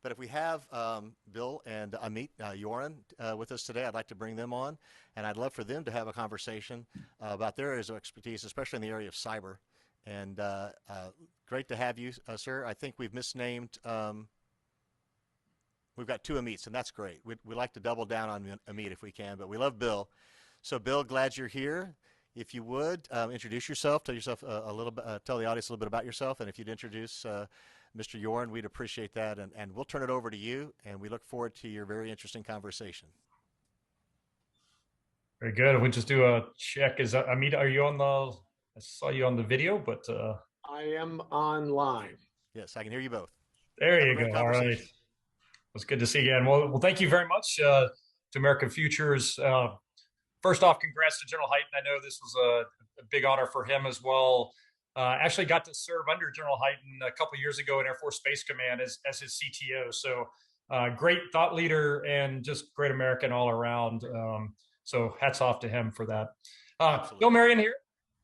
But if we have Bill and Amit Yoran with us today, I'd like to bring them on, and I'd love for them to have a conversation about their areas of expertise, especially in the area of cyber. And great to have you, sir. I think we've misnamed. We've got two Amits, and that's great. We'd like to double down on Amit if we can, but we love Bill. So, Bill, glad you're here. If you would introduce yourself, tell yourself a little bit, tell the audience a little bit about yourself, and if you'd introduce Mr. Yoran, we'd appreciate that. And we'll turn it over to you, and we look forward to your very interesting conversation. Very good. We just do a check. Is Amit? Are you on the? I saw you on the video, but I am online. Yes, I can hear you both. There you go. All right. It's good to see you again. Well, thank you very much to American Futures. First off, congrats to General Hyten. I know this was a big honor for him as well. Actually got to serve under General Hyten a couple of years ago in Air Force Space Command as his CTO. So great thought leader and just great American all around. So hats off to him for that. Bill Marion here.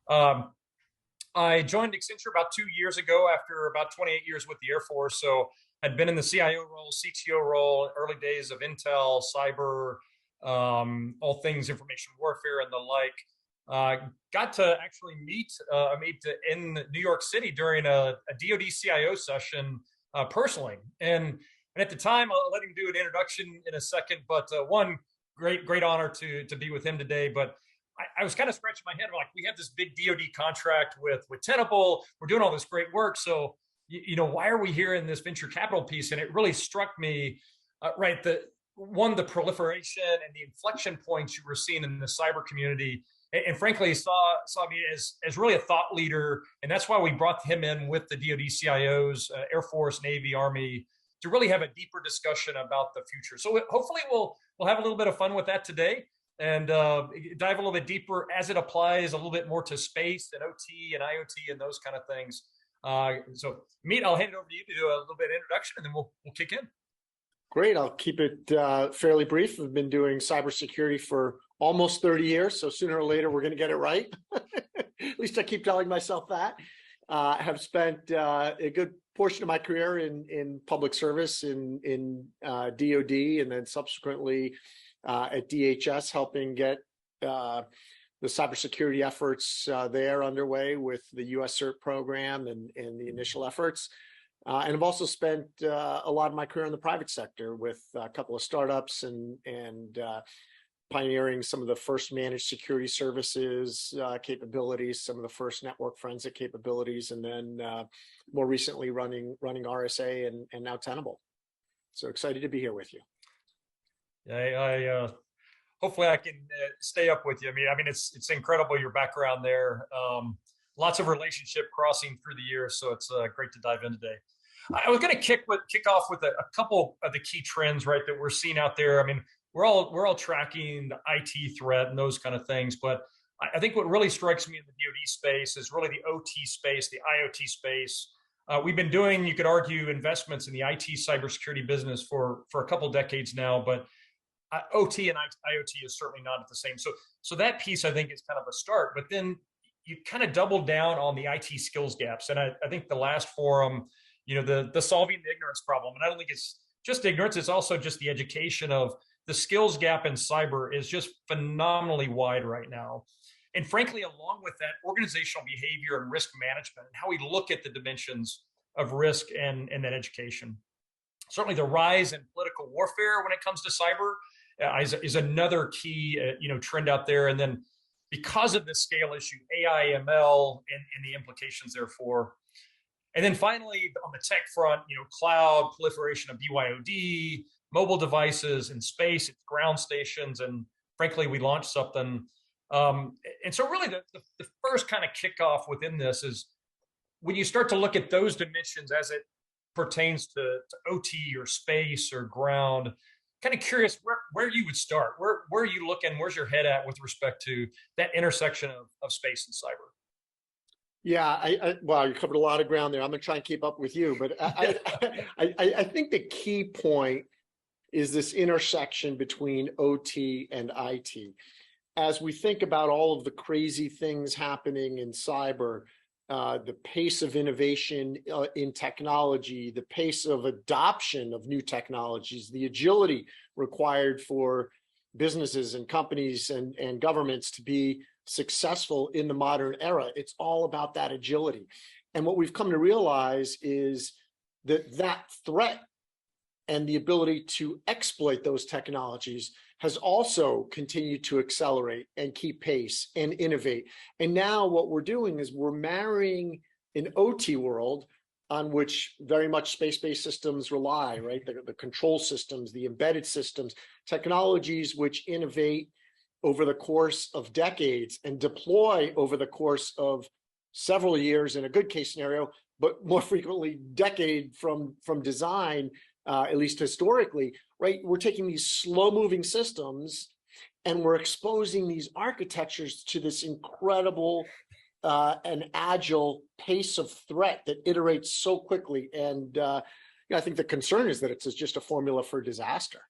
I joined Accenture about 2 years ago after about 28 years with the Air Force. So I'd been in the CIO role, CTO role, early days of Intel, cyber, all things information warfare and the like. Got to actually meet Amit in New York City during a DoD CIO session personally. And at the time, I'll let him do an introduction in a second, but one, great honor to be with him today. But I was kind of scratching my head, like, we have this big DoD contract with Tenable. We're doing all this great work. So, why are we here in this venture capital piece? And it really struck me, right, the proliferation and the inflection points you were seeing in the cyber community. And frankly, saw me as really a thought leader. And that's why we brought him in with the DoD CIOs, Air Force, Navy, Army, to really have a deeper discussion about the future. So hopefully we'll have a little bit of fun with that today and dive a little bit deeper as it applies a little bit more to space and OT and IoT and those kind of things. So, Amit, I'll hand it over to you to do a little bit of introduction, and then we'll kick in. Great. I'll keep it fairly brief. I've been doing cybersecurity for almost 30 years, so sooner or later we're going to get it right. At least I keep telling myself that. I have spent a good portion of my career in public service in DoD, and then subsequently at DHS, helping get the cybersecurity efforts there underway with the U.S. CERT program and the initial efforts. And I've also spent a lot of my career in the private sector with a couple of startups and pioneering some of the first managed security services capabilities, some of the first network forensic capabilities, and then more recently running RSA and now Tenable. So excited to be here with you. Yeah, hopefully I can stay up with you. I mean, it's incredible, your background there. Lots of relationship crossing through the years, so it's great to dive in today. I was going to kick off with a couple of the key trends, right, that we're seeing out there. I mean, we're all tracking the IT threat and those kind of things, but I think what really strikes me in the DoD space is really the OT space, the IoT space. We've been doing, you could argue, investments in the IT cybersecurity business for a couple of decades now, but OT and IoT is certainly not at the same. So that piece, I think, is kind of a start. But then you kind of double down on the IT skills gaps. And I think the last forum, the solving the ignorance problem. And I don't think it's just ignorance. It's also just the education of the skills gap in cyber is just phenomenally wide right now. And frankly, along with that, organizational behavior and risk management and how we look at the dimensions of risk and that education. Certainly the rise in political warfare when it comes to cyber is another key trend out there. And then because of the scale issue, AI, ML, and the implications therefore. And then finally, on the tech front, cloud, proliferation of BYOD, mobile devices in space, it's ground stations, and frankly, we launched something. And so really the first kind of kickoff within this is when you start to look at those dimensions as it pertains to OT or space or ground, kind of curious where you would start. Where are you looking? Where's your head at with respect to that intersection of space and cyber? Yeah, wow, you covered a lot of ground there. I'm going to try and keep up with you, but I think the key point is this intersection between OT and IT. As we think about all of the crazy things happening in cyber, the pace of innovation in technology, the pace of adoption of new technologies, the agility required for businesses and companies and governments to be successful in the modern era. It's all about that agility. And what we've come to realize is that that threat and the ability to exploit those technologies has also continued to accelerate and keep pace and innovate. And now what we're doing is we're marrying an OT world on which very much space-based systems rely, right? The control systems, the embedded systems, technologies which innovate over the course of decades and deploy over the course of several years in a good case scenario, but more frequently decade from design, at least historically, right? We're taking these slow-moving systems and we're exposing these architectures to this incredible and agile pace of threat that iterates so quickly. And I think the concern is that it's just a formula for disaster.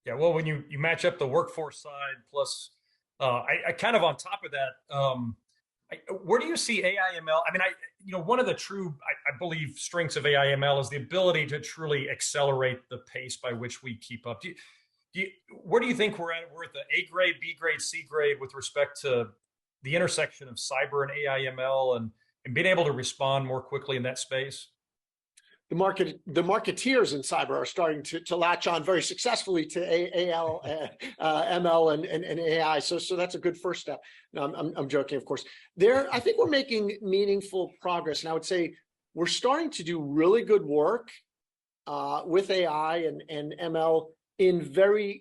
Yeah, well, when you match up the workforce side plus, I kind of on top of that, where do you see AI ML? I mean, one of the true, I believe, strengths of AI ML is the ability to truly accelerate the pace by which we keep up. Where do you think we're at? We're at the A grade, B grade, C grade with respect to the intersection of cyber and AI ML and being able to respond more quickly in that space? The marketeers in cyber are starting to latch on very successfully to ML and AI. So that's a good first step. No, I'm joking, of course. I think we're making meaningful progress, and I would say we're starting to do really good work with AI and ML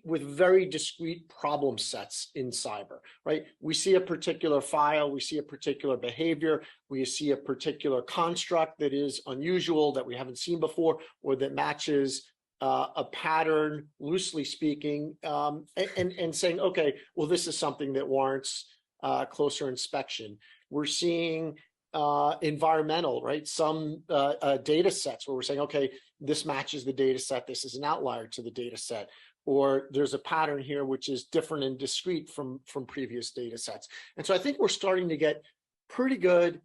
with very discrete problem sets in cyber, right? We see a particular file, we see a particular behavior, we see a particular construct that is unusual, that we haven't seen before, or that matches a pattern, loosely speaking, and saying, okay, well, this is something that warrants closer inspection. We're seeing environmental, right? Some data sets where we're saying, okay, this matches the data set, this is an outlier to the data set, or there's a pattern here which is different and discrete from previous data sets. And so I think we're starting to get pretty good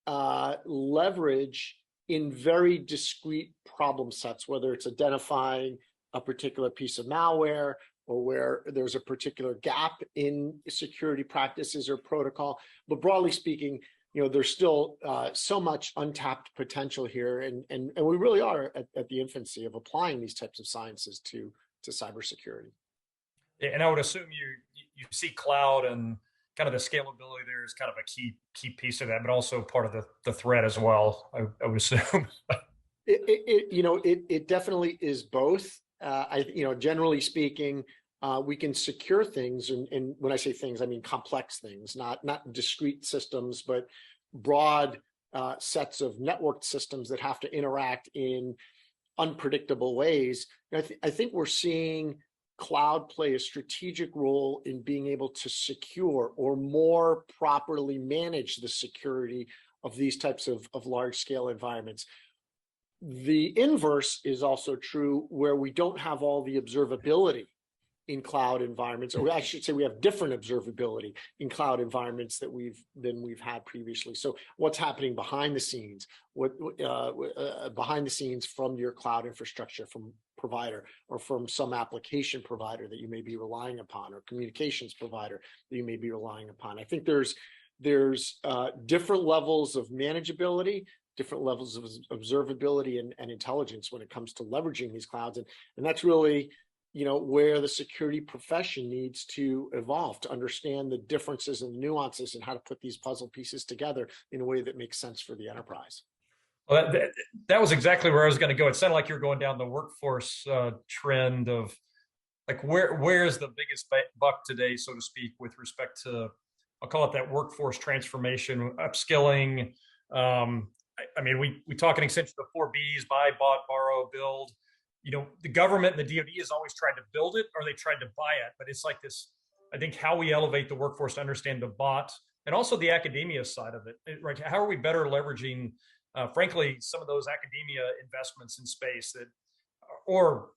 leverage in very discrete problem sets, whether it's identifying a particular piece of malware or where there's a particular gap in security practices or protocol. But broadly speaking, there's still so much untapped potential here, and we really are at the infancy of applying these types of sciences to cybersecurity. And I would assume you see cloud and kind of the scalability there is kind of a key piece of that, but also part of the threat as well, I would assume. It definitely is both. Generally speaking, we can secure things, and when I say things, I mean complex things, not discrete systems, but broad sets of networked systems that have to interact in unpredictable ways. I think we're seeing cloud play a strategic role in being able to secure or more properly manage the security of these types of large-scale environments. The inverse is also true, where we don't have all the observability in cloud environments, or I should say we have different observability in cloud environments than we've had previously. So what's happening behind the scenes, behind the scenes from your cloud infrastructure, from provider, or from some application provider that you may be relying upon, or communications provider that you may be relying upon. I think there's different levels of manageability, different levels of observability and intelligence when it comes to leveraging these clouds, and that's really where the security profession needs to evolve to understand the differences and nuances and how to put these puzzle pieces together in a way that makes sense for the enterprise. Well, that was exactly where I was going to go. It sounded like you're going down the workforce trend of like where is the biggest buck today, so to speak, with respect to, I'll call it that workforce transformation, upskilling. We talk in Accenture the 4Bs: buy, bought, borrow, build. The government and the DoD has always tried to build it, or they tried to buy it. But it's like this, I think, how we elevate the workforce to understand the bot and also the academia side of it, right? How are we better leveraging, frankly, some of those academia investments in space that, or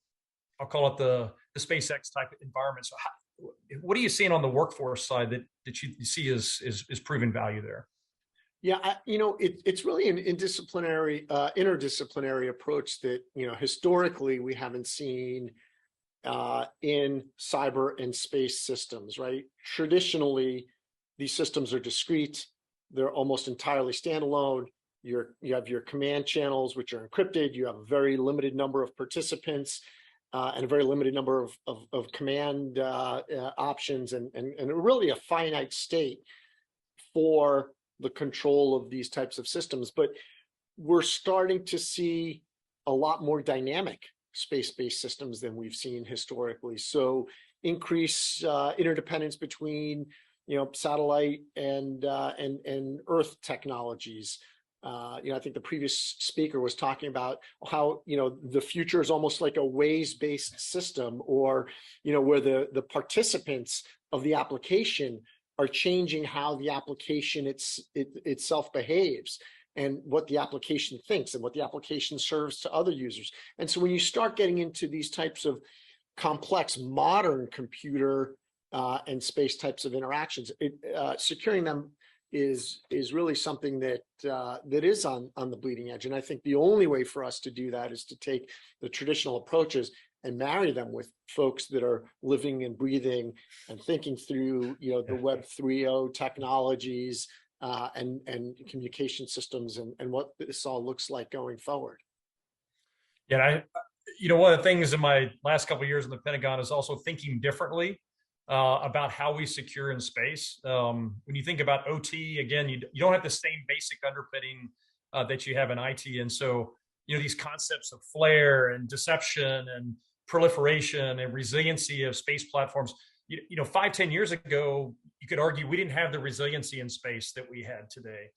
I'll call it the SpaceX type environment. So what are you seeing on the workforce side that you see is proven value there? Yeah, it's really an interdisciplinary approach that, historically we haven't seen in cyber and space systems, right? Traditionally, these systems are discrete. They're almost entirely standalone. You have your command channels, which are encrypted. You have a very limited number of participants and a very limited number of command options, and really a finite state for the control of these types of systems. But we're starting to see a lot more dynamic space-based systems than we've seen historically. So increase interdependence between satellite and Earth technologies. I think the previous speaker was talking about how the future is almost like a Waze-based system, or where the participants of the application are changing how the application itself behaves, and what the application thinks, and what the application serves to other users. And so when you start getting into these types of complex modern computer and space types of interactions, securing them is really something that is on the bleeding edge. And I think the only way for us to do that is to take the traditional approaches and marry them with folks that are living and breathing and thinking through the Web 3.0 technologies and communication systems, and what this all looks like going forward. Yeah, one of the things in my last couple of years in the Pentagon is also thinking differently about how we secure in space. When you think about OT, again, you don't have the same basic underpinning that you have in IT. And so, these concepts of flare and deception and proliferation and resiliency of space platforms, 5-10 years ago, you could argue we didn't have the resiliency in space that we had today.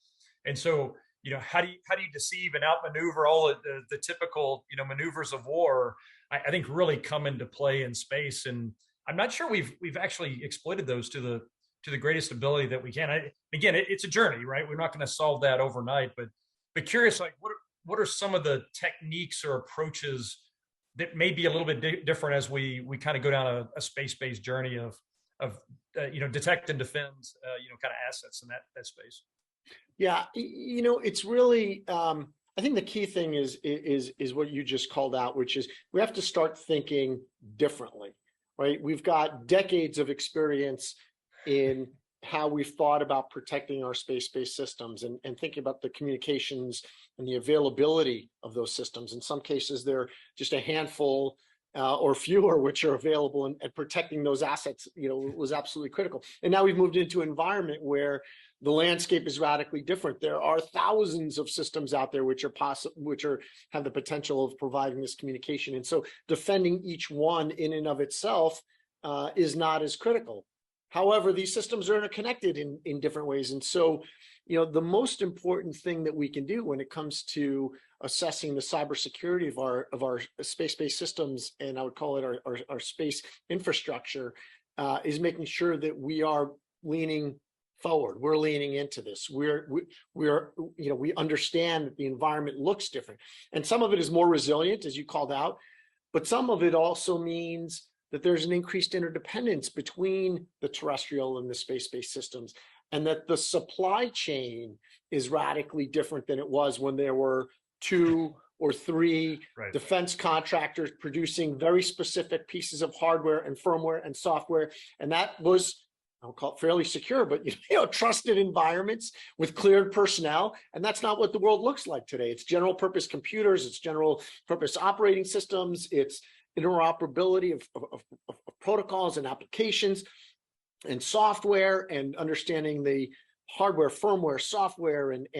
And so, how do you deceive and outmaneuver all of the typical, maneuvers of war, I think really come into play in space. And I'm not sure we've actually exploited those to the greatest ability that we can. Again, it's a journey, right? We're not going to solve that overnight, but curious, like what are some of the techniques or approaches that may be a little bit different as we kind of go down a space-based journey of detect and defend kind of assets in that space. Yeah, it's really I think the key thing is what you just called out, which is we have to start thinking differently, right? We've got decades of experience in how we've thought about protecting our space-based systems and thinking about the communications and the availability of those systems. In some cases, they're just a handful or fewer which are available, and protecting those assets, was absolutely critical. And now we've moved into an environment where the landscape is radically different. There are thousands of systems out there which have the potential of providing this communication. And so defending each one in and of itself is not as critical. However, these systems are interconnected in different ways. And so, the most important thing that we can do when it comes to assessing the cybersecurity of our space-based systems, and I would call it our space infrastructure, is making sure that we are leaning forward. We're leaning into this. We understand that the environment looks different, and some of it is more resilient, as you called out, but some of it also means that there's an increased interdependence between the terrestrial and the space-based systems, and that the supply chain is radically different than it was when there were 2 or 3 defense contractors producing very specific pieces of hardware and firmware and software. And that was, I'll call it fairly secure, but trusted environments with cleared personnel. And that's not what the world looks like today. It's general purpose computers, it's general purpose operating systems, it's interoperability of protocols and applications and software, and understanding the hardware, firmware, software, and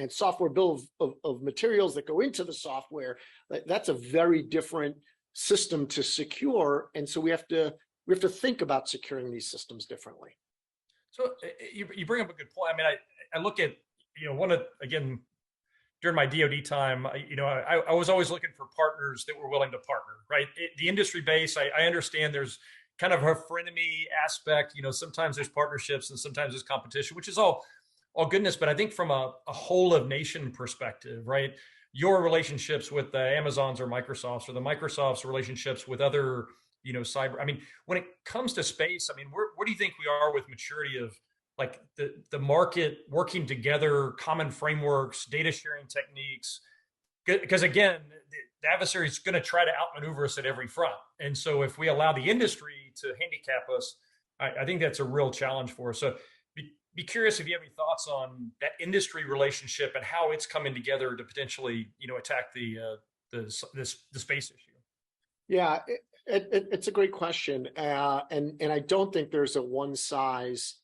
software bill of materials that go into the software. That's a very different system to secure. And so we have to think about securing these systems differently. So you bring up a good point. I mean, I look at, again, during my DoD time, I was always looking for partners that were willing to partner, right? The industry base, I understand there's kind of a frenemy aspect, sometimes there's partnerships and sometimes there's competition, which is all goodness. But I think from a whole of nation perspective, right? Your relationships with the Amazons or Microsofts, or the Microsofts' relationships with other, cyber. I mean, when it comes to space, I mean, where do you think we are with maturity of like the market working together, common frameworks, data sharing techniques. Because again, the adversary is going to try to outmaneuver us at every front. And so if we allow the industry to handicap us, I think that's a real challenge for us. So be curious if you have any thoughts on that industry relationship and how it's coming together to potentially, attack the space issue. Yeah, it's a great question, and I don't think there's a one size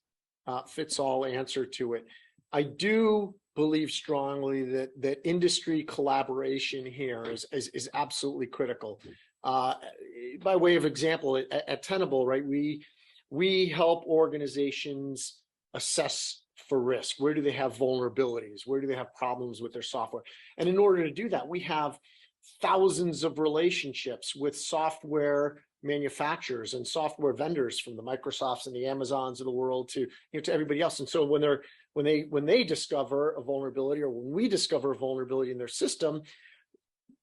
fits all answer to it. I do believe strongly that industry collaboration here is absolutely critical. By way of example, at Tenable, right, we help organizations assess for risk. Where do they have vulnerabilities? Where do they have problems with their software? And in order to do that, we have thousands of relationships with software manufacturers and software vendors, from the Microsofts and the Amazons of the world to everybody else. And so when they discover a vulnerability, or when we discover a vulnerability in their system,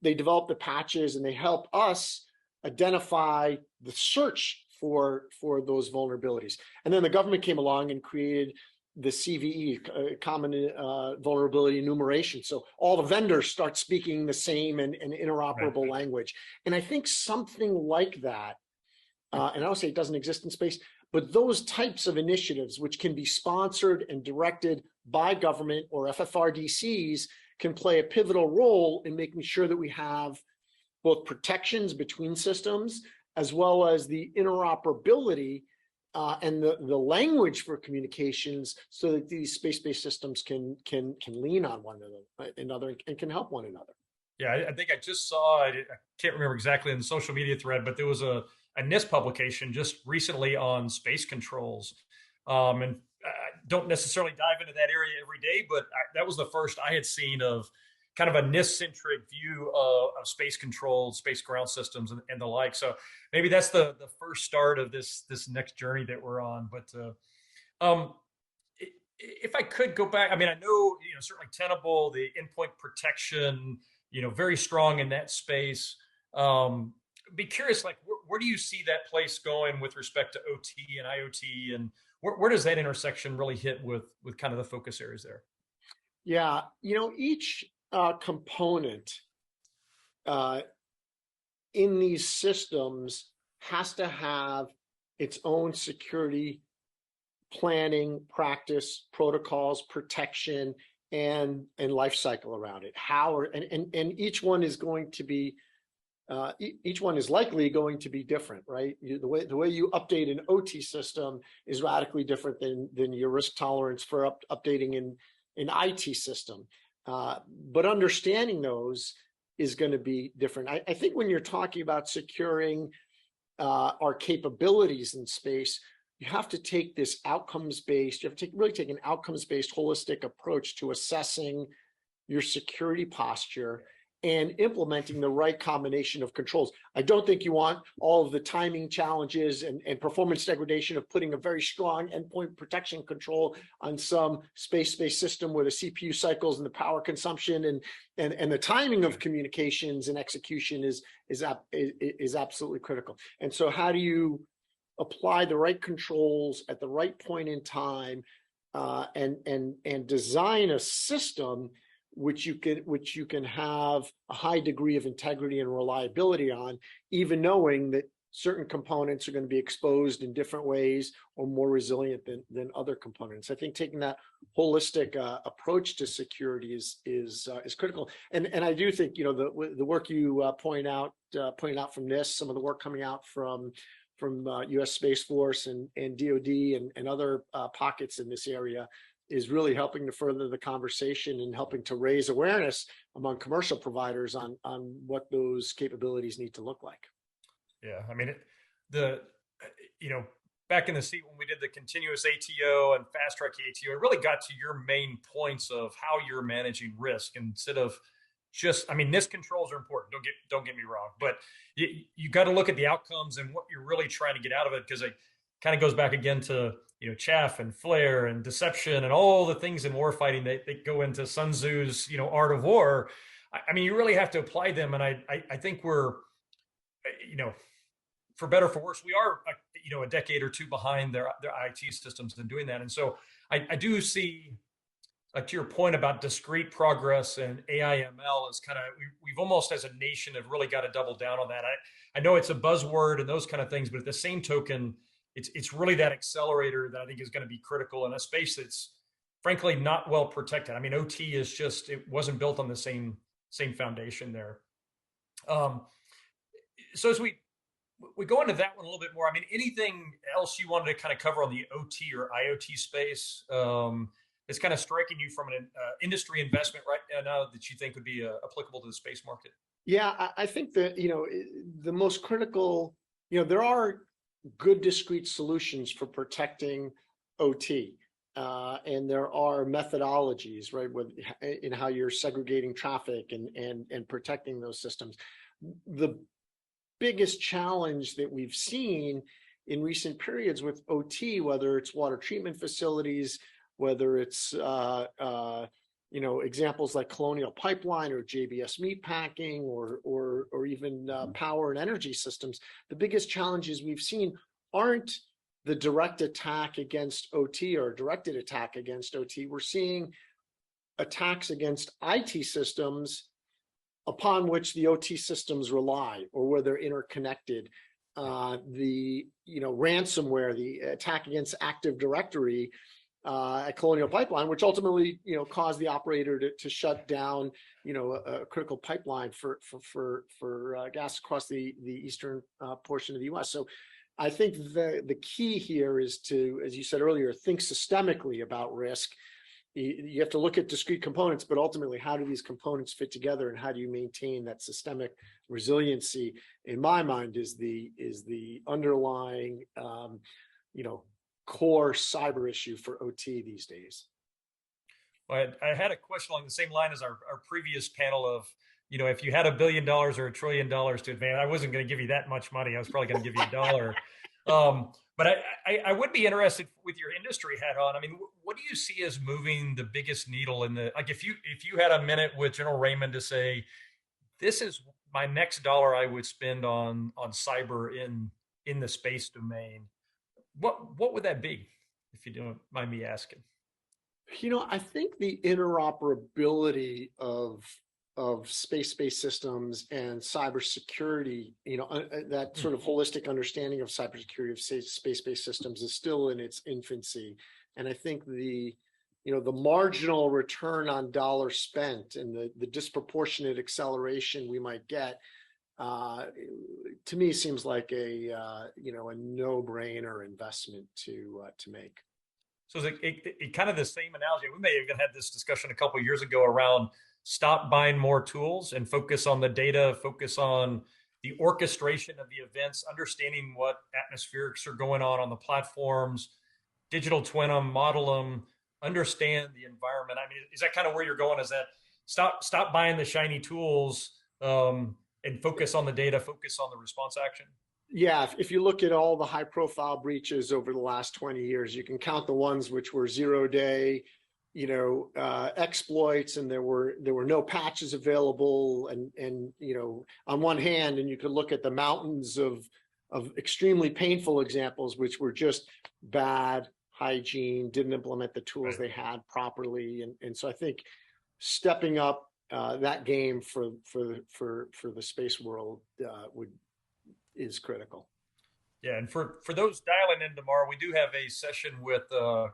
they develop the patches and they help us identify the search for those vulnerabilities. And then the government came along and created the CVE, Common Vulnerability Enumeration. So all the vendors start speaking the same and interoperable language. And I think something like that, and I don't say it doesn't exist in space, but those types of initiatives, which can be sponsored and directed by government or FFRDCs, can play a pivotal role in making sure that we have both protections between systems, as well as the interoperability and the language for communications, so that these space-based systems can lean on one another and can help one another. Yeah, I think I just saw, I can't remember exactly in the social media thread, but there was a NIST publication just recently on space controls. And I don't necessarily dive into that area every day, but that was the first I had seen of kind of a NIST-centric view of space control, space ground systems, and the like. So maybe that's the first start of this next journey that we're on. But if I could go back, I mean, I know, certainly Tenable, the endpoint protection, very strong in that space. Be curious, like, where do you see that place going with respect to OT and IoT, and where does that intersection really hit with kind of the focus areas there? Yeah, each component in these systems has to have its own security planning, practice, protocols, protection, and life cycle around it. And each one is going to be each one is likely going to be different, right? The way you update an OT system is radically different than your risk tolerance for updating an IT system. But understanding those is going to be different. I think when you're talking about securing our capabilities in space, you have to take this outcomes-based, you have to really take an outcomes-based holistic approach to assessing your security posture and implementing the right combination of controls. I don't think you want all of the timing challenges and performance degradation of putting a very strong endpoint protection control on some space-based system where the CPU cycles and the power consumption and the timing of communications and execution is absolutely critical. And so how do you apply the right controls at the right point in time and design a system which you can have a high degree of integrity and reliability on, even knowing that certain components are going to be exposed in different ways or more resilient than other components. I think taking that holistic approach to security is critical. And I do think the work you point out from NIST, some of the work coming out from U.S. Space Force and DoD and other pockets in this area is really helping to further the conversation and helping to raise awareness among commercial providers on what those capabilities need to look like. Yeah, I mean, back in the seat when we did the continuous ATO and fast track ATO, it really got to your main points of how you're managing risk instead of just, I mean, NIST controls are important. Don't get me wrong, but you got to look at the outcomes and what you're really trying to get out of it, because it kind of goes back again to chaff and flare and deception and all the things in warfighting that go into Sun Tzu's art of war. I mean, you really have to apply them, and I think we're for better or for worse, we are a decade or two behind their IT systems in doing that. And so I do see, to your point about discrete progress and AI ML is kind of, we've almost as a nation have really got to double down on that. I know it's a buzzword and those kind of things, but at the same token, it's really that accelerator that I think is going to be critical in a space that's frankly not well protected. I mean, OT is just, it wasn't built on the same foundation there. So as we go into that one a little bit more, I mean, anything else you wanted to kind of cover on the OT or IoT space? It's kind of striking you from an industry investment right now that you think would be applicable to the space market? Yeah, I think that, the most critical, there are good discrete solutions for protecting OT. And there are methodologies, right, in how you're segregating traffic and protecting those systems. The biggest challenge that we've seen in recent periods with OT, whether it's water treatment facilities, whether it's examples like Colonial Pipeline or JBS Meatpacking or even power and energy systems, the biggest challenges we've seen aren't the direct attack against OT or directed attack against OT. We're seeing attacks against IT systems upon which the OT systems rely or where they're interconnected. The ransomware, the attack against Active Directory at Colonial Pipeline, which ultimately caused the operator to shut down a critical pipeline for gas across the eastern portion of the U.S. So I think the key here is to, as you said earlier, think systemically about risk. You have to look at discrete components, but ultimately, how do these components fit together, and how do you maintain that systemic resiliency? In my mind, is the underlying, core cyber issue for OT these days. Well, I had a question along the same line as our previous panel of, if you had $1 billion or $1 trillion to advance, I wasn't going to give you that much money. I was probably going to give you $1. But I would be interested with your industry hat on. I mean, what do you see as moving the biggest needle in the, like, if you had a minute with General Raymond to say, this is my next dollar I would spend on cyber in the space domain, what would that be, if you don't mind me asking? I think the interoperability of space-based systems and cybersecurity, that sort of holistic understanding of cybersecurity of space-based systems is still in its infancy. And I think the marginal return on dollar spent and the disproportionate acceleration we might get, to me seems like a no-brainer investment to make. So it kind of the same analogy. We may have even had this discussion a couple of years ago around stop buying more tools and focus on the data, focus on the orchestration of the events, understanding what atmospherics are going on the platforms, digital twin them, model them, understand the environment. I mean, is that kind of where you're going? Is that stop buying the shiny tools and focus on the data, focus on the response action? Yeah, if you look at all the high-profile breaches over the last 20 years, you can count the ones which were zero-day, exploits, and there were no patches available, and on one hand, and you could look at the mountains of extremely painful examples, which were just bad hygiene, didn't implement the tools they had properly, and so I think stepping up that game for the space world is critical. Yeah, and for those dialing in tomorrow, we do have a session with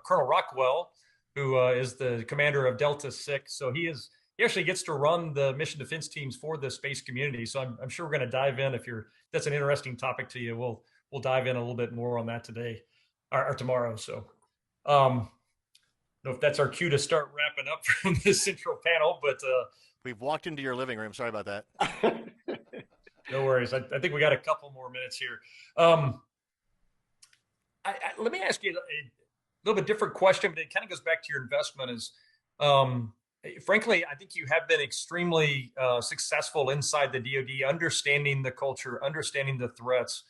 Colonel Rockwell, who is the commander of Delta 6. So he actually gets to run the mission defense teams for the space community. So I'm sure we're going to dive in. That's an interesting topic to you, we'll dive in a little bit more on that today or tomorrow. So I don't know if that's our cue to start wrapping up from this central panel, but we've walked into your living room. Sorry about that. No worries. I think we got a couple more minutes here. Let me ask you a little bit different question, but it kind of goes back to your investment. Is frankly, I think you have been extremely successful inside the DoD, understanding the culture, understanding the threats.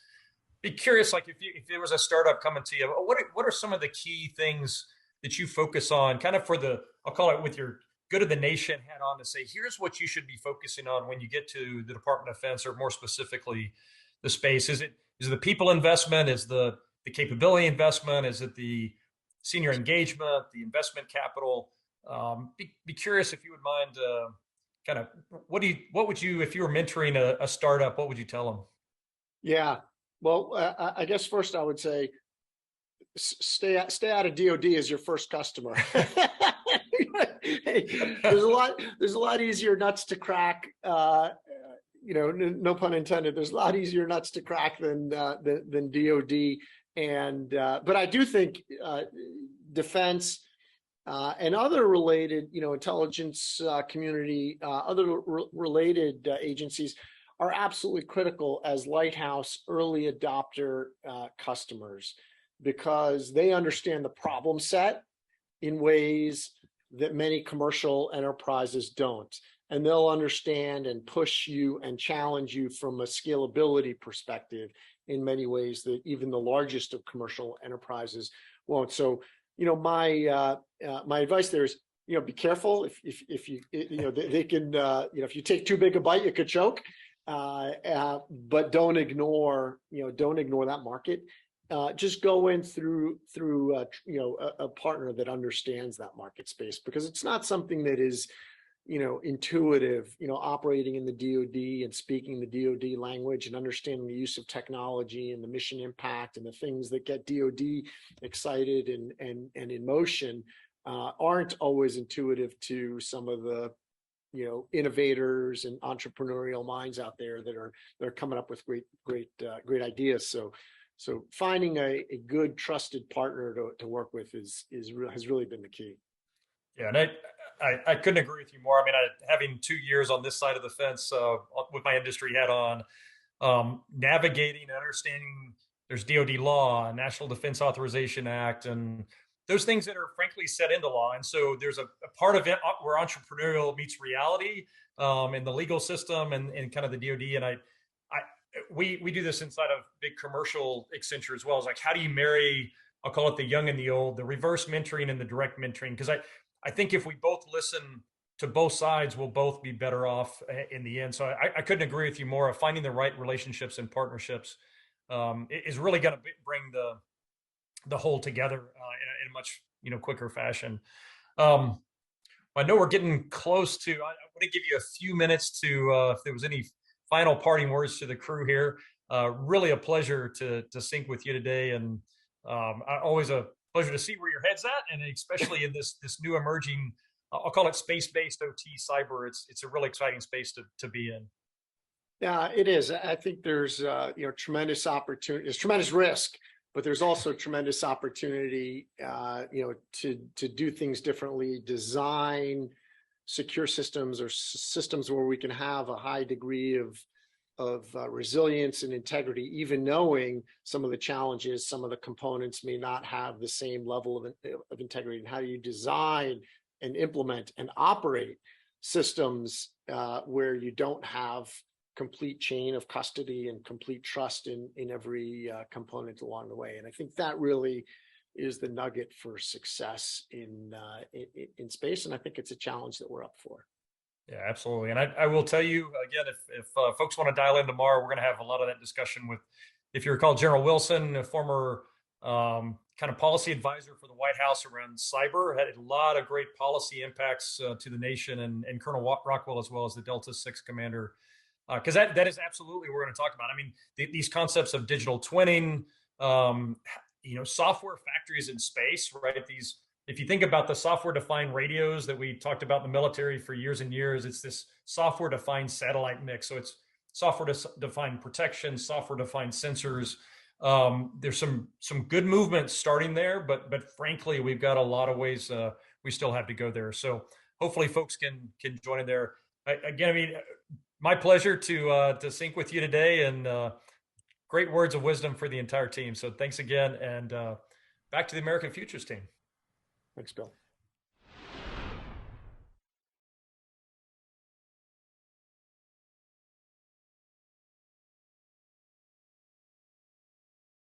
Be curious, like if there was a startup coming to you, what are some of the key things that you focus on, kind of I'll call it with your good of the nation hat on, to say, here's what you should be focusing on when you get to the Department of Defense, or more specifically, the space. Is is it the people investment? Is the capability investment? Is it the senior engagement, the investment capital? Be curious if you would mind kind of what would you, if you were mentoring a startup, what would you tell them? Yeah. Well, I guess first I would say stay out of DoD as your first customer. Hey, there's a lot easier nuts to crack. No pun intended. There's a lot easier nuts to crack than DoD. And but I do think defense and other related, intelligence community, other related agencies are absolutely critical as lighthouse early adopter customers, because they understand the problem set in ways that many commercial enterprises don't. And they'll understand and push you and challenge you from a scalability perspective in many ways that even the largest of commercial enterprises won't. So, my advice there is, be careful. If you, they can, if you take too big a bite, you could choke. But don't ignore that market. Just go in through a partner that understands that market space, because it's not something that is intuitive, operating in the DoD and speaking the DoD language and understanding the use of technology and the mission impact and the things that get DoD excited and in motion aren't always intuitive to some of the innovators and entrepreneurial minds out there that are coming up with great ideas. So finding a good trusted partner to work with has really been the key. Yeah, and I couldn't agree with you more. I mean, having 2 years on this side of the fence with my industry hat on, navigating and understanding there's DoD law, National Defense Authorization Act, and those things that are frankly set into law. And so there's a part of it where entrepreneurial meets reality in the legal system and kind of the DoD. And we do this inside of big commercial Accenture as well. It's like, how do you marry, I'll call it the young and the old, the reverse mentoring and the direct mentoring? Because I think if we both listen to both sides, we'll both be better off in the end. So I couldn't agree with you more. Of finding the right relationships and partnerships is really going to bring the whole together in a much quicker fashion. I know we're getting close to. I want to give you a few minutes to if there was any final parting words to the crew here. Really a pleasure to sync with you today, and always a pleasure to see where your head's at, and especially in this new emerging, I'll call it space-based OT cyber. It's a really exciting space to be in. Yeah, it is. I think there's tremendous opportunity. There's tremendous risk, but there's also tremendous opportunity to do things differently, design secure systems or systems where we can have a high degree of resilience and integrity, even knowing some of the challenges, some of the components may not have the same level of integrity. And how do you design and implement and operate systems where you don't have complete chain of custody and complete trust in every component along the way? And I think that really is the nugget for success in space. And I think it's a challenge that we're up for. Yeah, absolutely. And I will tell you again, if folks want to dial in tomorrow, we're going to have a lot of that discussion with, if you recall, General Wilson, a former kind of policy advisor for the White House around cyber, had a lot of great policy impacts to the nation, and Colonel Rockwell, as well as the Delta 6 commander, because that is absolutely what we're going to talk about. I mean, these concepts of digital twinning, software factories in space, right? If you think about the software-defined radios that we talked about in the military for years and years, it's this software-defined satellite mix. So it's software-defined protection, software-defined sensors. There's some good movement starting there, but frankly, we've got a lot of ways we still have to go there. So hopefully, folks can join in there. Again, I mean, my pleasure to sync with you today, and great words of wisdom for the entire team. So thanks again, and back to the American Futures team. Thanks, Bill.